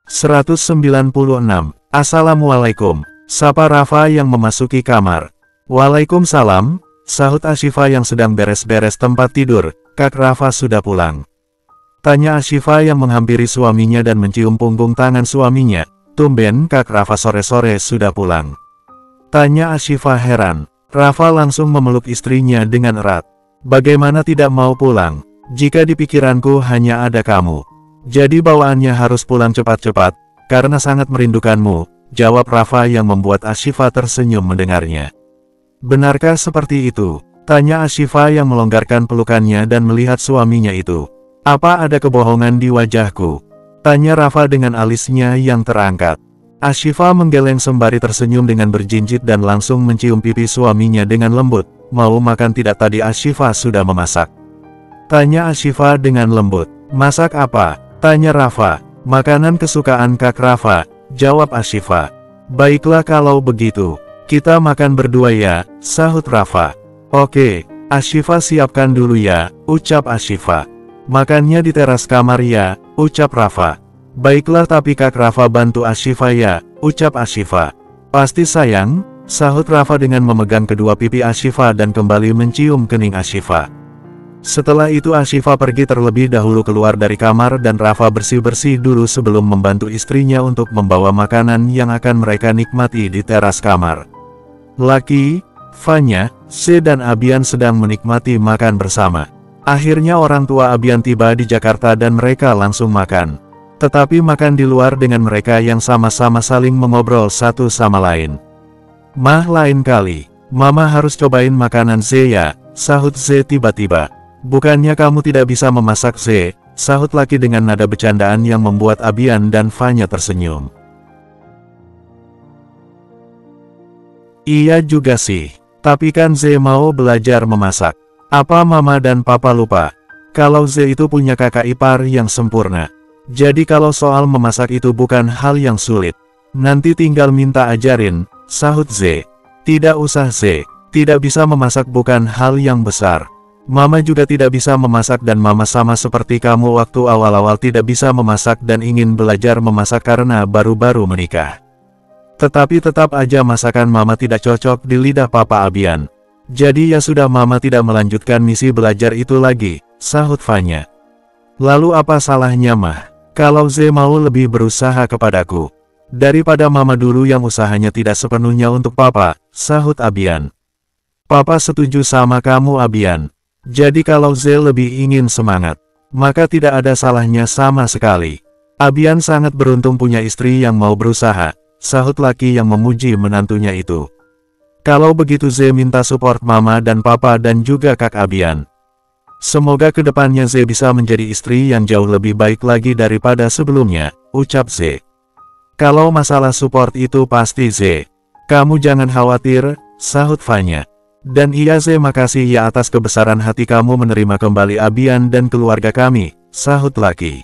196. Assalamualaikum, sapa Rafa yang memasuki kamar. Waalaikumsalam, sahut Ashifa yang sedang beres-beres tempat tidur. Kak Rafa sudah pulang? Tanya Ashifa yang menghampiri suaminya dan mencium punggung tangan suaminya. Tumben Kak Rafa sore-sore sudah pulang? Tanya Ashifa heran. Rafa langsung memeluk istrinya dengan erat. Bagaimana tidak mau pulang? Jika di pikiranku hanya ada kamu. Jadi bawaannya harus pulang cepat-cepat, karena sangat merindukanmu, jawab Rafa yang membuat Ashifa tersenyum mendengarnya. Benarkah seperti itu? Tanya Ashifa yang melonggarkan pelukannya dan melihat suaminya itu. Apa ada kebohongan di wajahku? Tanya Rafa dengan alisnya yang terangkat. Ashifa menggeleng sembari tersenyum dengan berjinjit dan langsung mencium pipi suaminya dengan lembut. Mau makan tidak tadi Ashifa sudah memasak? Tanya Ashifa dengan lembut. Masak apa? Tanya Rafa. Makanan kesukaan Kak Rafa, jawab Ashifa. Baiklah kalau begitu, kita makan berdua ya, sahut Rafa. Oke, Ashifa siapkan dulu ya, ucap Ashifa. Makannya di teras kamar ya, ucap Rafa. Baiklah tapi Kak Rafa bantu Ashifa ya, ucap Ashifa. Pasti sayang, sahut Rafa dengan memegang kedua pipi Ashifa dan kembali mencium kening Ashifa. Setelah itu Ashifa pergi terlebih dahulu keluar dari kamar dan Rafa bersih-bersih dulu sebelum membantu istrinya untuk membawa makanan yang akan mereka nikmati di teras kamar. Laki, Fanya, Se dan Abian sedang menikmati makan bersama. Akhirnya orang tua Abian tiba di Jakarta dan mereka langsung makan. Tetapi makan di luar dengan mereka yang sama-sama saling mengobrol satu sama lain. Mah lain kali, Mama harus cobain makanan Se ya, sahut Se tiba-tiba. Bukannya kamu tidak bisa memasak Se, sahut laki dengan nada bercandaan yang membuat Abian dan Fanya tersenyum. Iya juga sih, tapi kan Se mau belajar memasak. Apa Mama dan Papa lupa? Kalau Se itu punya kakak ipar yang sempurna. Jadi kalau soal memasak itu bukan hal yang sulit. Nanti tinggal minta ajarin, sahut Se. Tidak usah Se, tidak bisa memasak bukan hal yang besar. Mama juga tidak bisa memasak dan Mama sama seperti kamu waktu awal-awal tidak bisa memasak dan ingin belajar memasak karena baru-baru menikah. Tetapi tetap aja masakan Mama tidak cocok di lidah Papa Abian. Jadi ya sudah Mama tidak melanjutkan misi belajar itu lagi, sahut Fanya. Lalu apa salahnya Mah? Kalau Ze mau lebih berusaha kepadaku. Daripada Mama dulu yang usahanya tidak sepenuhnya untuk Papa, sahut Abian. Papa setuju sama kamu Abian. Jadi kalau Ze lebih ingin semangat, maka tidak ada salahnya sama sekali. Abian sangat beruntung punya istri yang mau berusaha, sahut laki yang memuji menantunya itu. Kalau begitu Ze minta support Mama dan Papa dan juga Kak Abian. Semoga kedepannya Ze bisa menjadi istri yang jauh lebih baik lagi daripada sebelumnya, ucap Ze. Kalau masalah support itu pasti Ze. Kamu jangan khawatir, sahut Fanya. Dan iya Ze makasih ya atas kebesaran hati kamu menerima kembali Abian dan keluarga kami, sahut laki.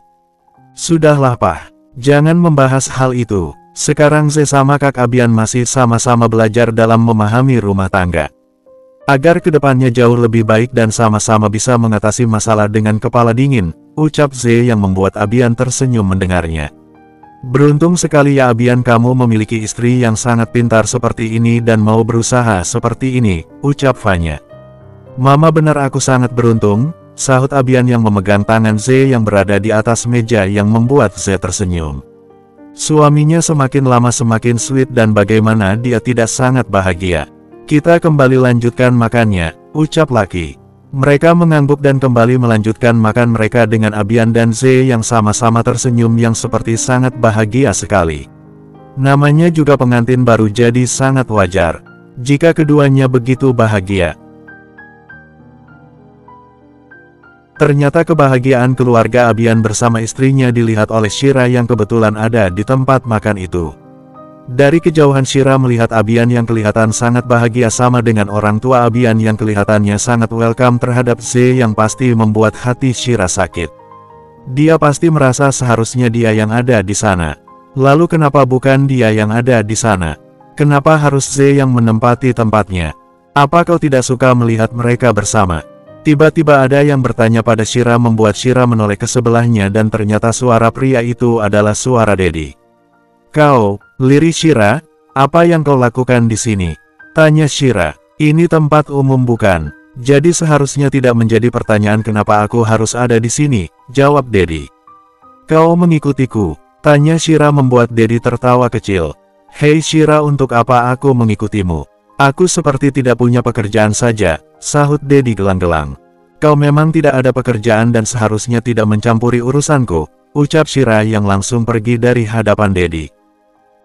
Sudahlah Pak, jangan membahas hal itu. Sekarang Ze sama Kak Abian masih sama-sama belajar dalam memahami rumah tangga. Agar kedepannya jauh lebih baik dan sama-sama bisa mengatasi masalah dengan kepala dingin, ucap Ze yang membuat Abian tersenyum mendengarnya. Beruntung sekali ya Abian kamu memiliki istri yang sangat pintar seperti ini dan mau berusaha seperti ini, ucap Fanya. Mama benar aku sangat beruntung, sahut Abian yang memegang tangan Ze yang berada di atas meja yang membuat Ze tersenyum. Suaminya semakin lama semakin sweet dan bagaimana dia tidak sangat bahagia. Kita kembali lanjutkan makannya, ucap laki. Mereka mengangguk dan kembali melanjutkan makan mereka dengan Abian dan Ze yang sama-sama tersenyum yang seperti sangat bahagia sekali. Namanya juga pengantin baru jadi sangat wajar jika keduanya begitu bahagia. Ternyata kebahagiaan keluarga Abian bersama istrinya dilihat oleh Shira yang kebetulan ada di tempat makan itu. Dari kejauhan Shira melihat Abian yang kelihatan sangat bahagia sama dengan orang tua Abian yang kelihatannya sangat welcome terhadap Ze yang pasti membuat hati Shira sakit. Dia pasti merasa seharusnya dia yang ada di sana. Lalu kenapa bukan dia yang ada di sana? Kenapa harus Ze yang menempati tempatnya? Apa kau tidak suka melihat mereka bersama? Tiba-tiba ada yang bertanya pada Shira membuat Shira menoleh ke sebelahnya dan ternyata suara pria itu adalah suara Dedi. "Kau, lirih Shira, apa yang kau lakukan di sini?" tanya Shira. "Ini tempat umum bukan? Jadi seharusnya tidak menjadi pertanyaan kenapa aku harus ada di sini," jawab Dedi. "Kau mengikutiku?" tanya Shira membuat Dedi tertawa kecil. "Hei Shira, untuk apa aku mengikutimu? Aku seperti tidak punya pekerjaan saja," sahut Dedi gelang-gelang. "Kau memang tidak ada pekerjaan dan seharusnya tidak mencampuri urusanku," ucap Shira yang langsung pergi dari hadapan Dedi.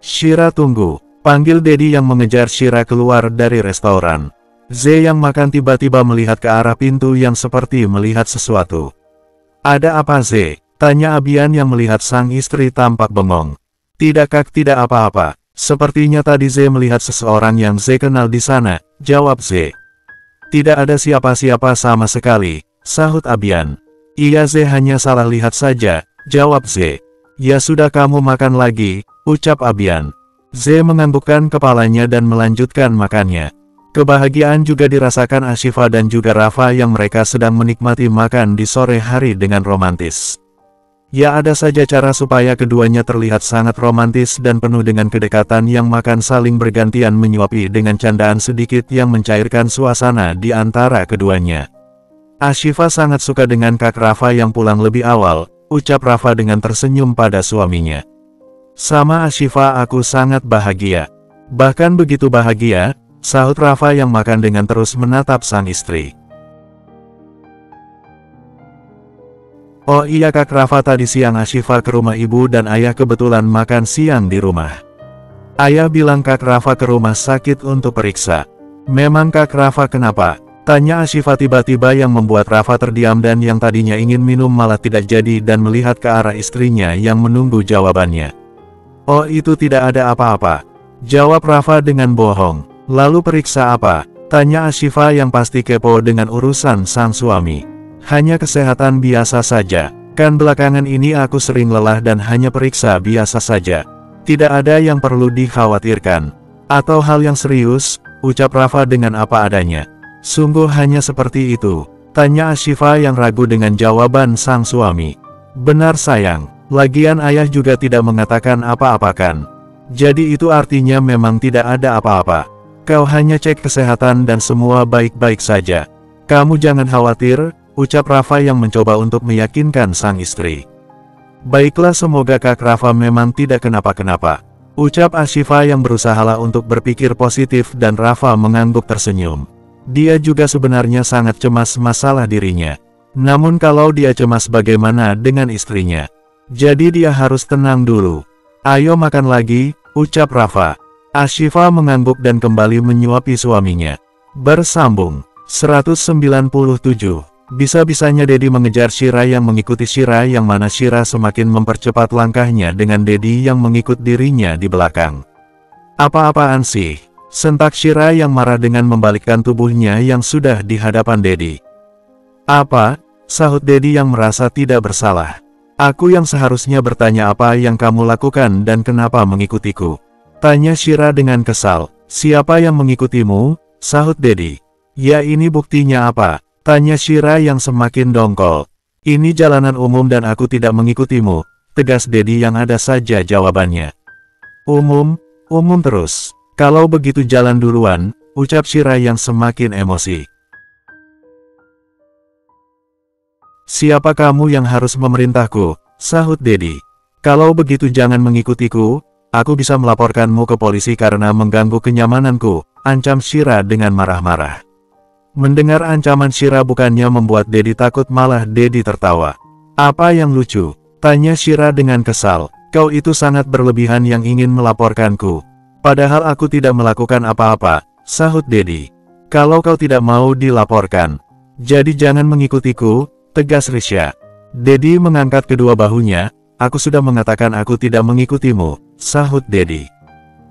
"Shira, tunggu," panggil Dedi yang mengejar Shira keluar dari restoran. Ze yang makan tiba-tiba melihat ke arah pintu yang seperti melihat sesuatu. "Ada apa Ze?" tanya Abian yang melihat sang istri tampak bengong. "Tidak Kak, tidak apa-apa. Sepertinya tadi Ze melihat seseorang yang Ze kenal di sana," jawab Ze. "Tidak ada siapa-siapa sama sekali," sahut Abian. "Iya Ze hanya salah lihat saja," jawab Ze. "Ya sudah, kamu makan lagi," ucap Abian. Ze menganggukkan kepalanya dan melanjutkan makannya. Kebahagiaan juga dirasakan Ashifa dan juga Rafa yang mereka sedang menikmati makan di sore hari dengan romantis. Ya, ada saja cara supaya keduanya terlihat sangat romantis dan penuh dengan kedekatan yang makan saling bergantian menyuapi dengan candaan sedikit yang mencairkan suasana di antara keduanya. "Ashifa sangat suka dengan Kak Rafa yang pulang lebih awal," ucap Rafa dengan tersenyum pada suaminya. "Sama Ashifa, aku sangat bahagia. Bahkan begitu bahagia," sahut Rafa yang makan dengan terus menatap sang istri. "Oh iya Kak Rafa, tadi siang Ashifa ke rumah ibu dan ayah kebetulan makan siang di rumah. Ayah bilang Kak Rafa ke rumah sakit untuk periksa." "Memang Kak Rafa kenapa?" tanya Ashifa tiba-tiba yang membuat Rafa terdiam dan yang tadinya ingin minum malah tidak jadi dan melihat ke arah istrinya yang menunggu jawabannya. "Oh itu tidak ada apa-apa," jawab Rafa dengan bohong. "Lalu periksa apa?" tanya Ashifa yang pasti kepo dengan urusan sang suami. "Hanya kesehatan biasa saja. Kan belakangan ini aku sering lelah dan hanya periksa biasa saja. Tidak ada yang perlu dikhawatirkan." "Atau hal yang serius?" ucap Rafa dengan apa adanya. "Sungguh hanya seperti itu?" tanya Ashifa yang ragu dengan jawaban sang suami. "Benar sayang, lagian ayah juga tidak mengatakan apa-apa kan? Jadi itu artinya memang tidak ada apa-apa. Kau hanya cek kesehatan dan semua baik-baik saja. Kamu jangan khawatir," ucap Rafa yang mencoba untuk meyakinkan sang istri. "Baiklah, semoga Kak Rafa memang tidak kenapa-kenapa," ucap Ashifa yang berusaha untuk berpikir positif dan Rafa mengangguk tersenyum. Dia juga sebenarnya sangat cemas masalah dirinya. Namun kalau dia cemas bagaimana dengan istrinya? Jadi dia harus tenang dulu. "Ayo makan lagi," ucap Rafa. Ashifa mengangguk dan kembali menyuapi suaminya. Bersambung 197. Bisa-bisanya Dedi mengejar Shira yang mengikuti Shira yang mana Shira semakin mempercepat langkahnya dengan Dedi yang mengikut dirinya di belakang. "Apa-apaan sih?" sentak Shira yang marah dengan membalikkan tubuhnya yang sudah di hadapan Dedi. "Apa?" sahut Dedi yang merasa tidak bersalah. "Aku yang seharusnya bertanya apa yang kamu lakukan dan kenapa mengikutiku," tanya Shira dengan kesal. "Siapa yang mengikutimu?" sahut Dedi. "Ya, ini buktinya apa?" tanya Shira yang semakin dongkol. "Ini jalanan umum dan aku tidak mengikutimu," tegas Dedi yang ada saja jawabannya. Umum terus. "Kalau begitu jalan duluan," ucap Shira yang semakin emosi. "Siapa kamu yang harus memerintahku?" sahut Dedi. "Kalau begitu jangan mengikutiku, aku bisa melaporkanmu ke polisi karena mengganggu kenyamananku," ancam Shira dengan marah-marah. Mendengar ancaman Shira bukannya membuat Dedi takut, malah Dedi tertawa. "Apa yang lucu?" tanya Shira dengan kesal. "Kau itu sangat berlebihan yang ingin melaporkanku. Padahal aku tidak melakukan apa-apa," sahut Dedi. "Kalau kau tidak mau dilaporkan, jadi jangan mengikutiku," tegas Risha. Dedi mengangkat kedua bahunya. "Aku sudah mengatakan aku tidak mengikutimu," sahut Dedi.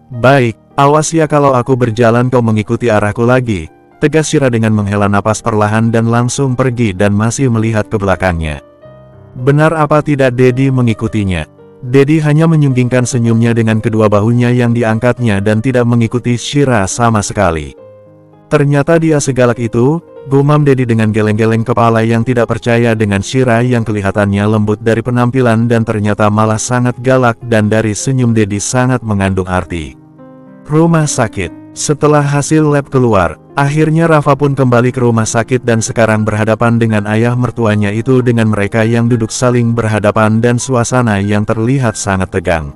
"Baik, awas ya kalau aku berjalan kau mengikuti arahku lagi," tegas Shira dengan menghela napas perlahan dan langsung pergi dan masih melihat ke belakangnya. Benar apa tidak Dedi mengikutinya? Dedi hanya menyunggingkan senyumnya dengan kedua bahunya yang diangkatnya dan tidak mengikuti Shira sama sekali. Ternyata dia segalak itu, gumam Dedi dengan geleng-geleng kepala yang tidak percaya dengan Shira yang kelihatannya lembut dari penampilan dan ternyata malah sangat galak, dan dari senyum Dedi sangat mengandung arti. Rumah sakit. Setelah hasil lab keluar, akhirnya Rafa pun kembali ke rumah sakit dan sekarang berhadapan dengan ayah mertuanya itu dengan mereka yang duduk saling berhadapan dan suasana yang terlihat sangat tegang.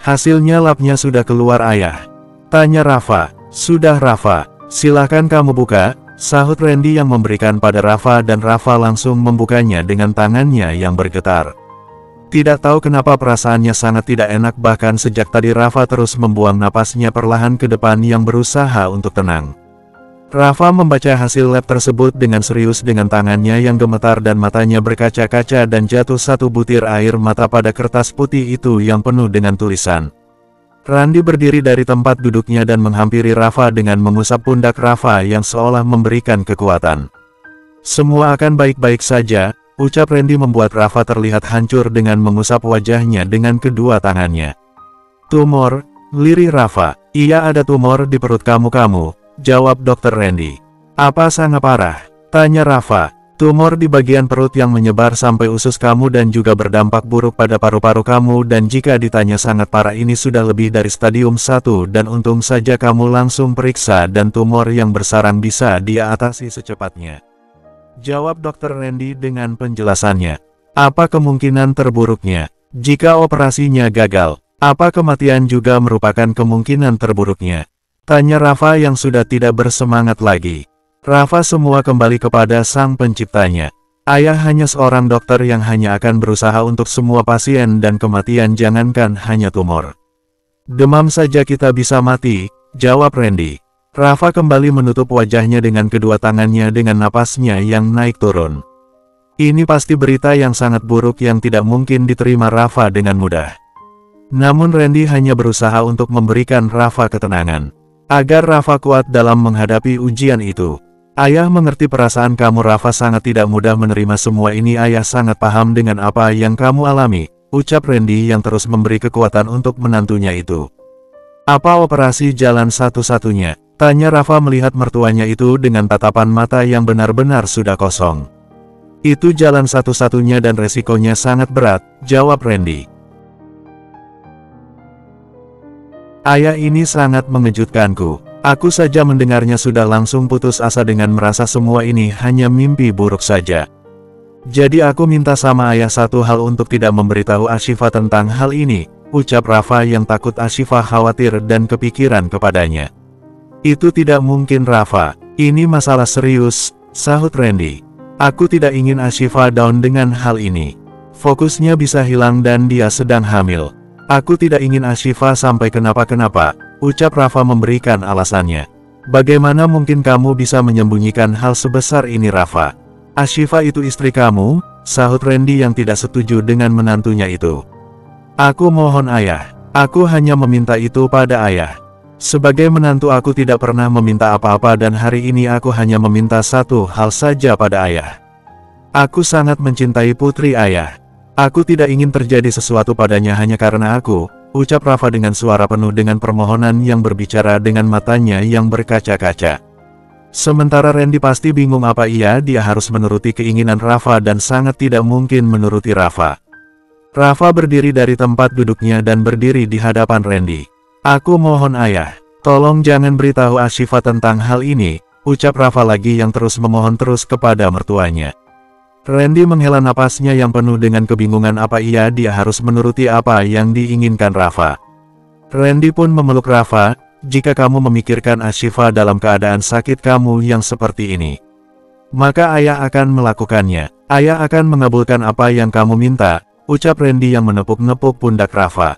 Hasilnya labnya sudah keluar ayah. Tanya Rafa. Sudah Rafa, silakan kamu buka, sahut Randy yang memberikan pada Rafa dan Rafa langsung membukanya dengan tangannya yang bergetar. Tidak tahu kenapa perasaannya sangat tidak enak, bahkan sejak tadi Rafa terus membuang napasnya perlahan ke depan yang berusaha untuk tenang. Rafa membaca hasil lab tersebut dengan serius dengan tangannya yang gemetar dan matanya berkaca-kaca dan jatuh satu butir air mata pada kertas putih itu yang penuh dengan tulisan. Randy berdiri dari tempat duduknya dan menghampiri Rafa dengan mengusap pundak Rafa yang seolah memberikan kekuatan. Semua akan baik-baik saja, ucap Randy membuat Rafa terlihat hancur dengan mengusap wajahnya dengan kedua tangannya. Tumor, lirih Rafa. Iya, ada tumor di perut kamu, jawab Dr. Randy. Apa sangat parah? Tanya Rafa. Tumor di bagian perut yang menyebar sampai usus kamu dan juga berdampak buruk pada paru-paru kamu, dan jika ditanya sangat parah ini sudah lebih dari stadium 1 dan untung saja kamu langsung periksa dan tumor yang bersarang bisa dia atasi secepatnya. Jawab Dr. Randy dengan penjelasannya. Apa kemungkinan terburuknya? Jika operasinya gagal, apa kematian juga merupakan kemungkinan terburuknya? Tanya Rafa yang sudah tidak bersemangat lagi. Rafa semua kembali kepada sang penciptanya. Ayah hanya seorang dokter yang hanya akan berusaha untuk semua pasien dan kematian jangankan hanya tumor. Demam saja kita bisa mati, jawab Randy. Rafa kembali menutup wajahnya dengan kedua tangannya dengan napasnya yang naik turun. Ini pasti berita yang sangat buruk yang tidak mungkin diterima Rafa dengan mudah. Namun Randy hanya berusaha untuk memberikan Rafa ketenangan, agar Rafa kuat dalam menghadapi ujian itu. Ayah mengerti perasaan kamu Rafa, sangat tidak mudah menerima semua ini. Ayah sangat paham dengan apa yang kamu alami, ucap Randy yang terus memberi kekuatan untuk menantunya itu. Apa operasi jalan satu-satunya? Tanya Rafa melihat mertuanya itu dengan tatapan mata yang benar-benar sudah kosong. Itu jalan satu-satunya dan resikonya sangat berat, jawab Randy. Ayah, ini sangat mengejutkanku. Aku saja mendengarnya sudah langsung putus asa dengan merasa semua ini hanya mimpi buruk saja. Jadi aku minta sama ayah satu hal, untuk tidak memberitahu Ashifa tentang hal ini, ucap Rafa yang takut Ashifa khawatir dan kepikiran kepadanya. Itu tidak mungkin Rafa, ini masalah serius, sahut Randy. Aku tidak ingin Ashifa down dengan hal ini. Fokusnya bisa hilang dan dia sedang hamil. Aku tidak ingin Ashifa sampai kenapa-kenapa, ucap Rafa memberikan alasannya. Bagaimana mungkin kamu bisa menyembunyikan hal sebesar ini Rafa? Ashifa itu istri kamu, sahut Randy yang tidak setuju dengan menantunya itu. Aku mohon ayah, aku hanya meminta itu pada ayah. Sebagai menantu aku tidak pernah meminta apa-apa dan hari ini aku hanya meminta satu hal saja pada ayah. Aku sangat mencintai putri ayah. Aku tidak ingin terjadi sesuatu padanya hanya karena aku, ucap Rafa dengan suara penuh dengan permohonan yang berbicara dengan matanya yang berkaca-kaca. Sementara Randy pasti bingung apa dia harus menuruti keinginan Rafa dan sangat tidak mungkin menuruti Rafa. Rafa berdiri dari tempat duduknya dan berdiri di hadapan Randy. Aku mohon ayah, tolong jangan beritahu Ashifa tentang hal ini, ucap Rafa lagi yang terus memohon terus kepada mertuanya. Randy menghela napasnya yang penuh dengan kebingungan apa dia harus menuruti apa yang diinginkan Rafa. Randy pun memeluk Rafa, jika kamu memikirkan Ashifa dalam keadaan sakit kamu yang seperti ini, maka ayah akan melakukannya. Ayah akan mengabulkan apa yang kamu minta, ucap Randy yang menepuk-nepuk pundak Rafa.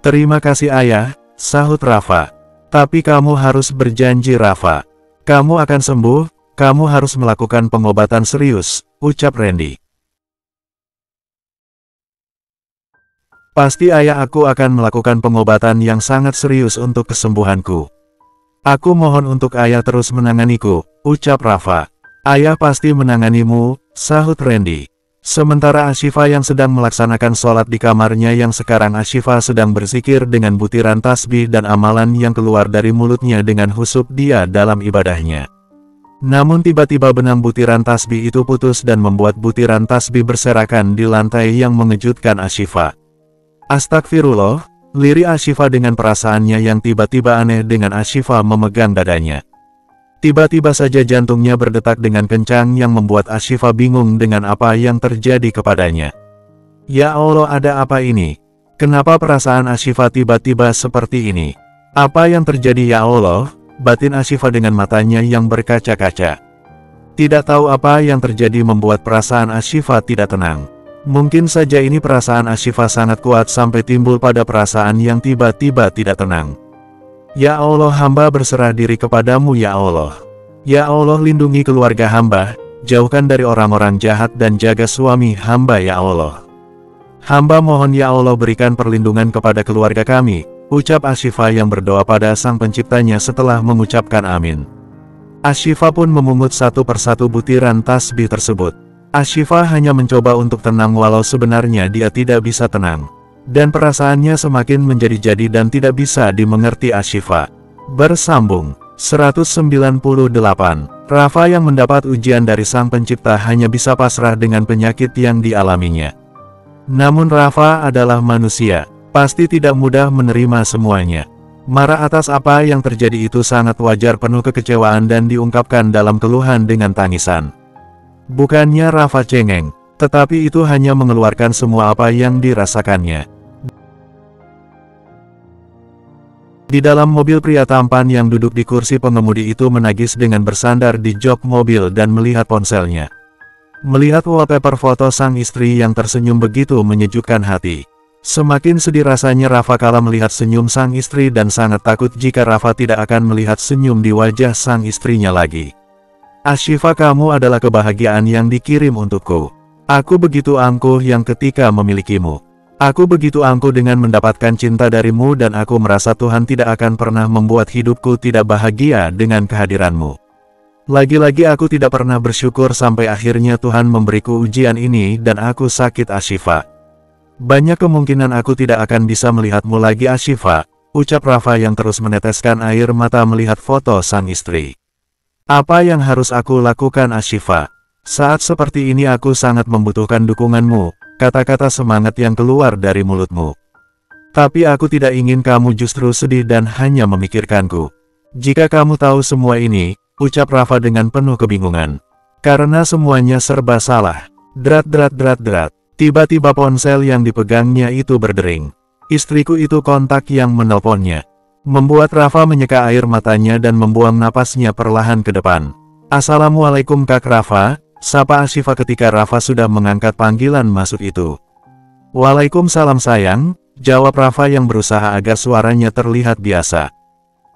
Terima kasih ayah, sahut Rafa. Tapi kamu harus berjanji Rafa. Kamu akan sembuh, kamu harus melakukan pengobatan serius, ucap Randy. Pasti ayah, aku akan melakukan pengobatan yang sangat serius untuk kesembuhanku. Aku mohon untuk ayah terus menanganiku, ucap Rafa. Ayah pasti menanganimu, sahut Randy. Sementara Ashifa yang sedang melaksanakan sholat di kamarnya yang sekarang Ashifa sedang berzikir dengan butiran tasbih dan amalan yang keluar dari mulutnya dengan khusyuk dia dalam ibadahnya. Namun tiba-tiba benang butiran tasbih itu putus dan membuat butiran tasbih berserakan di lantai yang mengejutkan Ashifa. Astagfirullah, lirik Ashifa dengan perasaannya yang tiba-tiba aneh dengan Ashifa memegang dadanya. Tiba-tiba saja jantungnya berdetak dengan kencang yang membuat Ashifa bingung dengan apa yang terjadi kepadanya. Ya Allah, ada apa ini? Kenapa perasaan Ashifa tiba-tiba seperti ini? Apa yang terjadi ya Allah? Batin Ashifa dengan matanya yang berkaca-kaca. Tidak tahu apa yang terjadi membuat perasaan Ashifa tidak tenang. Mungkin saja ini perasaan Ashifa sangat kuat sampai timbul pada perasaan yang tiba-tiba tidak tenang. Ya Allah, hamba berserah diri kepadamu ya Allah. Ya Allah, lindungi keluarga hamba, jauhkan dari orang-orang jahat dan jaga suami hamba ya Allah. Hamba mohon ya Allah berikan perlindungan kepada keluarga kami, ucap Ashifa yang berdoa pada sang penciptanya setelah mengucapkan amin. Ashifa pun memungut satu persatu butiran tasbih tersebut. Ashifa hanya mencoba untuk tenang walau sebenarnya dia tidak bisa tenang. Dan perasaannya semakin menjadi-jadi dan tidak bisa dimengerti Ashifa. Bersambung 198. Rafa yang mendapat ujian dari sang pencipta hanya bisa pasrah dengan penyakit yang dialaminya. Namun Rafa adalah manusia, pasti tidak mudah menerima semuanya. Marah atas apa yang terjadi itu sangat wajar, penuh kekecewaan dan diungkapkan dalam keluhan dengan tangisan. Bukannya Rafa cengeng, tetapi itu hanya mengeluarkan semua apa yang dirasakannya. Di dalam mobil, pria tampan yang duduk di kursi pengemudi itu menangis dengan bersandar di jok mobil dan melihat ponselnya. Melihat wallpaper foto sang istri yang tersenyum begitu menyejukkan hati. Semakin sedih rasanya Rafa kala melihat senyum sang istri dan sangat takut jika Rafa tidak akan melihat senyum di wajah sang istrinya lagi. Ashifa, kamu adalah kebahagiaan yang dikirim untukku. Aku begitu angkuh yang ketika memilikimu. Aku begitu angkuh dengan mendapatkan cinta darimu dan aku merasa Tuhan tidak akan pernah membuat hidupku tidak bahagia dengan kehadiranmu. Lagi-lagi aku tidak pernah bersyukur sampai akhirnya Tuhan memberiku ujian ini dan aku sakit Ashifa. Banyak kemungkinan aku tidak akan bisa melihatmu lagi Ashifa, ucap Rafa yang terus meneteskan air mata melihat foto sang istri. Apa yang harus aku lakukan Ashifa? Saat seperti ini aku sangat membutuhkan dukunganmu, kata-kata semangat yang keluar dari mulutmu. Tapi aku tidak ingin kamu justru sedih dan hanya memikirkanku. Jika kamu tahu semua ini, ucap Rafa dengan penuh kebingungan. Karena semuanya serba salah. Drat. Tiba-tiba ponsel yang dipegangnya itu berdering. Istriku itu kontak yang menelponnya. Membuat Rafa menyeka air matanya dan membuang napasnya perlahan ke depan. Assalamualaikum Kak Rafa, sapa Ashifa ketika Rafa sudah mengangkat panggilan masuk itu. Waalaikumsalam sayang, jawab Rafa yang berusaha agar suaranya terlihat biasa.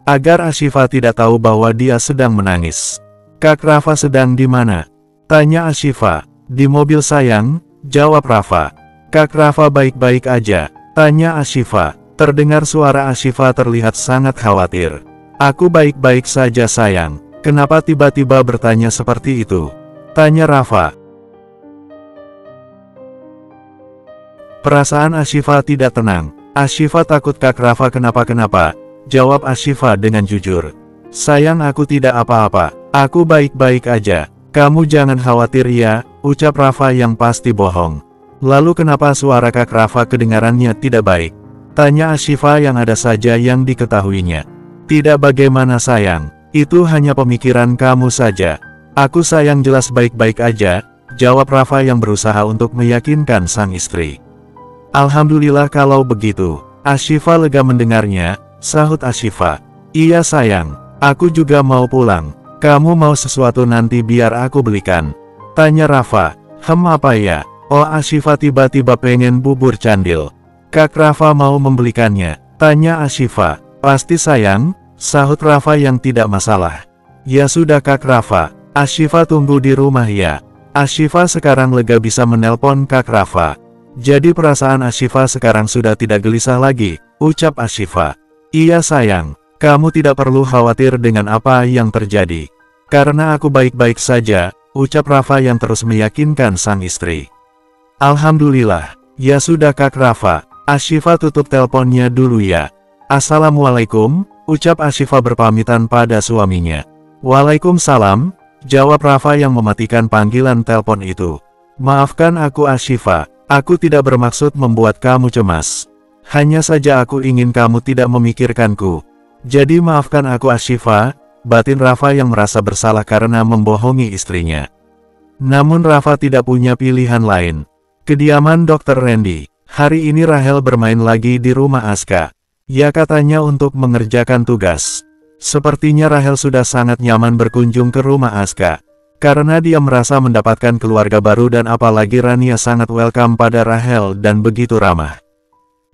Agar Ashifa tidak tahu bahwa dia sedang menangis. Kak Rafa sedang di mana? Tanya Ashifa. Di mobil sayang, jawab Rafa. Kak Rafa baik-baik aja? Tanya Ashifa. Terdengar suara Ashifa terlihat sangat khawatir. Aku baik-baik saja sayang. Kenapa tiba-tiba bertanya seperti itu? Tanya Rafa. Perasaan Ashifa tidak tenang. Ashifa takut Kak Rafa kenapa-kenapa. Jawab Ashifa dengan jujur. Sayang, aku tidak apa-apa. Aku baik-baik aja. Kamu jangan khawatir ya, ucap Rafa yang pasti bohong. Lalu kenapa suara Kak Rafa kedengarannya tidak baik? Tanya Ashifa yang ada saja yang diketahuinya. Tidak bagaimana sayang, itu hanya pemikiran kamu saja. Aku sayang jelas baik-baik aja, jawab Rafa yang berusaha untuk meyakinkan sang istri. Alhamdulillah kalau begitu. Ashifa lega mendengarnya, sahut Ashifa. Iya sayang, aku juga mau pulang. Kamu mau sesuatu nanti biar aku belikan? Tanya Rafa. Apa ya? Oh, Ashifa tiba-tiba pengen bubur candil. Kak Rafa mau membelikannya? Tanya Ashifa. Pasti sayang, sahut Rafa yang tidak masalah. Ya sudah Kak Rafa, Ashifa tunggu di rumah ya. Ashifa sekarang lega bisa menelpon Kak Rafa. Jadi perasaan Ashifa sekarang sudah tidak gelisah lagi, ucap Ashifa. Iya sayang, kamu tidak perlu khawatir dengan apa yang terjadi. Karena aku baik-baik saja, ucap Rafa yang terus meyakinkan sang istri. Alhamdulillah. Ya sudah Kak Rafa. Ashifa tutup teleponnya dulu ya. Assalamualaikum, ucap Ashifa berpamitan pada suaminya. Waalaikumsalam, jawab Rafa yang mematikan panggilan telepon itu. Maafkan aku Ashifa, aku tidak bermaksud membuat kamu cemas. Hanya saja aku ingin kamu tidak memikirkanku. Jadi maafkan aku Ashifa, batin Rafa yang merasa bersalah karena membohongi istrinya. Namun Rafa tidak punya pilihan lain. Kediaman Dr. Randy. Hari ini Rahel bermain lagi di rumah Aska. Ya katanya untuk mengerjakan tugas. Sepertinya Rahel sudah sangat nyaman berkunjung ke rumah Aska. Karena dia merasa mendapatkan keluarga baru dan apalagi Rania sangat welcome pada Rahel dan begitu ramah.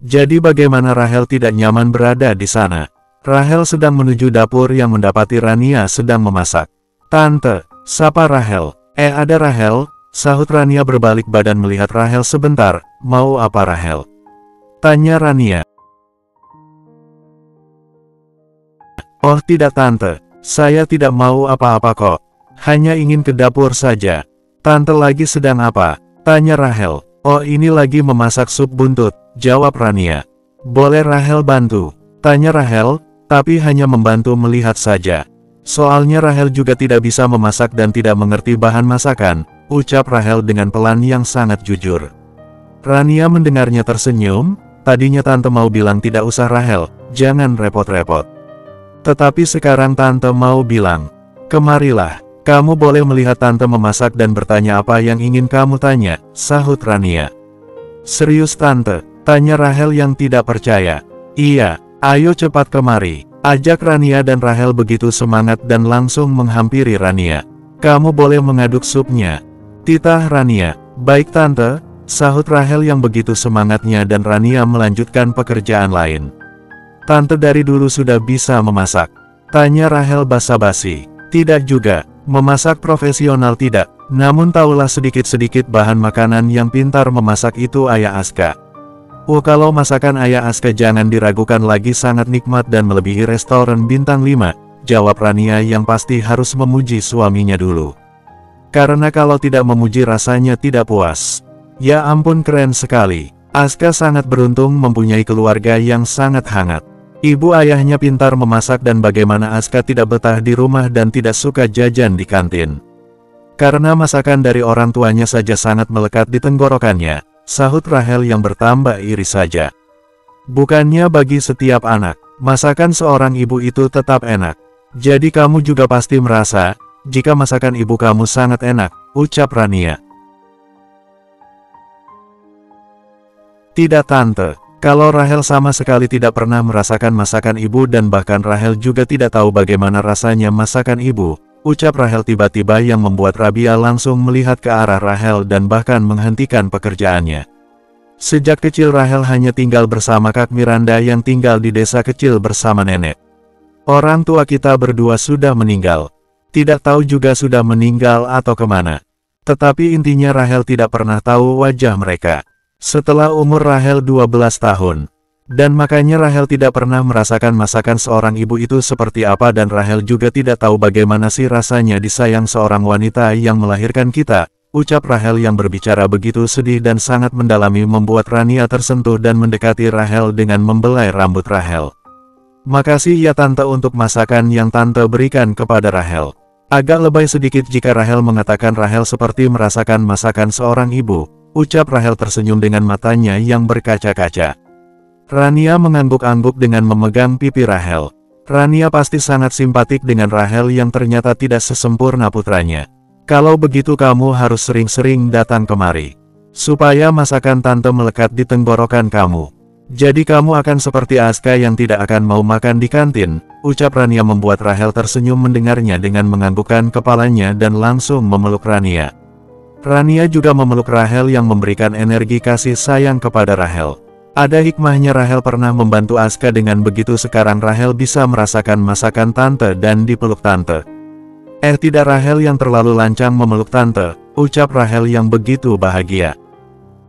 Jadi bagaimana Rahel tidak nyaman berada di sana? Rahel sedang menuju dapur yang mendapati Rania sedang memasak. Tante, sapa Rahel. Ada Rahel, sahut Rania berbalik badan melihat Rahel sebentar. Mau apa Rahel? Tanya Rania. Oh tidak tante, saya tidak mau apa-apa kok. Hanya ingin ke dapur saja. Tante lagi sedang apa? Tanya Rahel. Oh ini lagi memasak sup buntut, jawab Rania. Boleh Rahel bantu? Tanya Rahel, tapi hanya membantu melihat saja. Soalnya Rahel juga tidak bisa memasak dan tidak mengerti bahan masakan, ucap Rahel dengan pelan yang sangat jujur. Rania mendengarnya tersenyum, tadinya tante mau bilang tidak usah Rahel, jangan repot-repot. Tetapi sekarang tante mau bilang, kemarilah, kamu boleh melihat tante memasak dan bertanya apa yang ingin kamu tanya, sahut Rania. Serius tante? Tanya Rahel yang tidak percaya. Iya, ayo cepat kemari. Ajak Rania dan Rahel begitu semangat dan langsung menghampiri Rania. Kamu boleh mengaduk supnya. Titah Rania. Baik tante, sahut Rahel yang begitu semangatnya dan Rania melanjutkan pekerjaan lain. Tante dari dulu sudah bisa memasak? Tanya Rahel basa-basi. Tidak juga, memasak profesional tidak, namun tahulah sedikit-sedikit bahan makanan yang pintar memasak itu Ayah Aska. Kalau masakan Ayah Aska jangan diragukan lagi sangat nikmat dan melebihi restoran bintang 5, jawab Rania yang pasti harus memuji suaminya dulu. Karena kalau tidak memuji rasanya tidak puas. Ya ampun keren sekali, Aska sangat beruntung mempunyai keluarga yang sangat hangat. Ibu ayahnya pintar memasak dan bagaimana Aska tidak betah di rumah dan tidak suka jajan di kantin. Karena masakan dari orang tuanya saja sangat melekat di tenggorokannya. Sahut Rahel yang bertambah iri saja. Bukannya bagi setiap anak, masakan seorang ibu itu tetap enak. Jadi kamu juga pasti merasa, jika masakan ibu kamu sangat enak, ucap Rania. Tidak tante, kalau Rahel sama sekali tidak pernah merasakan masakan ibu dan bahkan Rahel juga tidak tahu bagaimana rasanya masakan ibu. Ucap Rahel tiba-tiba yang membuat Rabia langsung melihat ke arah Rahel dan bahkan menghentikan pekerjaannya. Sejak kecil Rahel hanya tinggal bersama Kak Miranda yang tinggal di desa kecil bersama nenek. Orang tua kita berdua sudah meninggal. Tidak tahu juga sudah meninggal atau kemana. Tetapi intinya Rahel tidak pernah tahu wajah mereka. Setelah umur Rahel 12 tahun. Dan makanya Rahel tidak pernah merasakan masakan seorang ibu itu seperti apa dan Rahel juga tidak tahu bagaimana sih rasanya disayang seorang wanita yang melahirkan kita, ucap Rahel yang berbicara begitu sedih dan sangat mendalami membuat Rania tersentuh dan mendekati Rahel dengan membelai rambut Rahel. Makasih ya tante untuk masakan yang tante berikan kepada Rahel. Agak lebay sedikit jika Rahel mengatakan Rahel seperti merasakan masakan seorang ibu, ucap Rahel tersenyum dengan matanya yang berkaca-kaca. Rania mengangguk-angguk dengan memegang pipi Rahel. Rania pasti sangat simpatik dengan Rahel yang ternyata tidak sesempurna putranya. Kalau begitu kamu harus sering-sering datang kemari. Supaya masakan tante melekat di tenggorokan kamu. Jadi kamu akan seperti Aska yang tidak akan mau makan di kantin, ucap Rania membuat Rahel tersenyum mendengarnya dengan menganggukkan kepalanya dan langsung memeluk Rania. Rania juga memeluk Rahel yang memberikan energi kasih sayang kepada Rahel. Ada hikmahnya Rahel pernah membantu Aska dengan begitu sekarang Rahel bisa merasakan masakan tante dan dipeluk tante. Tidak Rahel yang terlalu lancang memeluk tante, ucap Rahel yang begitu bahagia.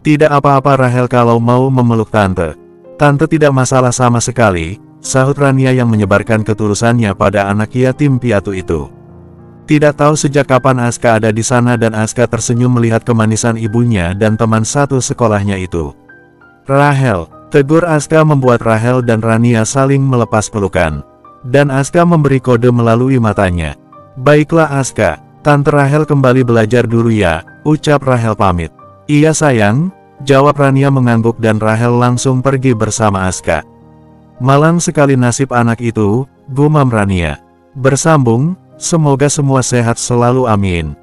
Tidak apa-apa Rahel kalau mau memeluk tante. Tante tidak masalah sama sekali, sahut Rania yang menyebarkan ketulusannya pada anak yatim piatu itu. Tidak tahu sejak kapan Aska ada di sana dan Aska tersenyum melihat kemanisan ibunya dan teman satu sekolahnya itu. Rahel, tegur Aska membuat Rahel dan Rania saling melepas pelukan. Dan Aska memberi kode melalui matanya. Baiklah Aska, Tante Rahel kembali belajar dulu ya, ucap Rahel pamit. Iya sayang, jawab Rania mengangguk dan Rahel langsung pergi bersama Aska. Malang sekali nasib anak itu, gumam Rania. Bersambung, semoga semua sehat selalu amin.